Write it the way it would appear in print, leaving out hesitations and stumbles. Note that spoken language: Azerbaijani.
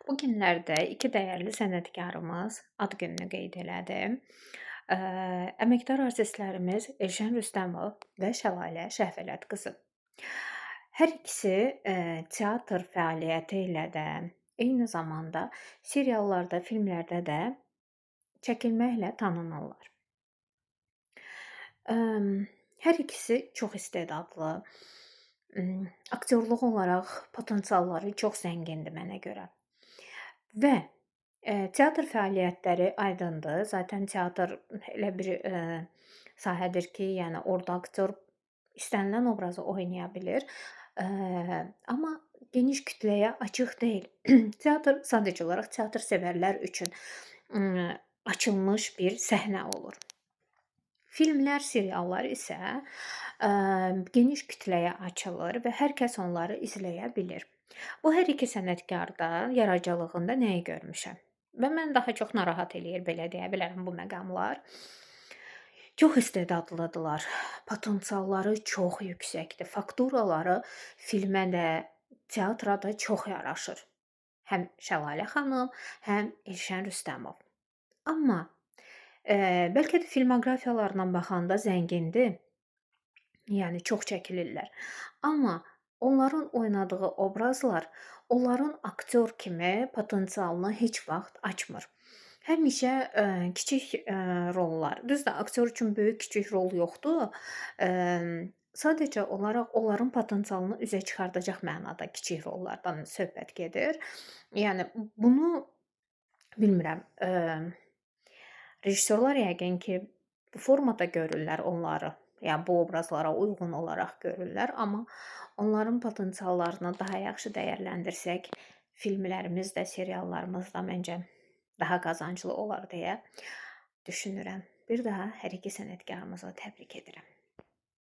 Bu günlərdə 2 dəyərli sənətkarımız ad gününü qeyd elədi. Əməkdar artistlərimiz Elşən Rüstəmov və Şəlalə Şəhvələt qızı. Hər ikisi teatr fəaliyyəti ilə də, eyni zamanda seriallarda, filmlərdə də çəkilməklə tanınırlar. Hər ikisi çox istedadlı, aktyorluq olaraq potensialları çox zəngindir mənə görə. Və teatr fəaliyyətləri aydındır. Zaten teatr elə bir sahədir ki, yəni orda aktyor istənilən obrazı oynaya bilir. Amma geniş kütləyə açıq deyil. Teatr sadəcə olaraq teatr sevərlər üçün açılmış bir səhnə olur. Filmlər, seriallar isə geniş kütləyə açılır və hər kəs onları izləyə bilir. Bu hər iki sənətkarda yaradıcılığında nəyi görmüşəm? Və mən daha çox narahat eləyir, belə deyə bilərəm bu məqamlar. Çox istedadlıdırlar. Potensialları çox yüksəkdir. Fakturaları filmə də, teatra da çox yaraşır. Həm Şəlalə xanım, həm Elşən Rüstəmov. Amma bəlkə də filmoqrafiyalarına baxanda zəngindir. Yəni çox çəkilirlər. Amma onların oynadığı obrazlar onların aktyor kimi potensialını heç vaxt açmır. Həmişə kiçik rollar. Düzdür, aktyor üçün böyük kiçik rol yoxdur. Sadəcə olaraq onların potensialını üzə çıxardacaq mənada kiçik rollardan söhbət gedir. Yəni bunu bilmirəm. Rejissorlar yəqin ki, bu formada görürlər onları. Yəni bu obrazlara uyğun olaraq görürlər, amma onların potensiallarını daha yaxşı dəyərləndirsək, filmlərimiz də, seriallarımız da məncə daha qazanclı olar deyə düşünürəm. Bir daha hər iki sənətkarımızı təbrik edirəm.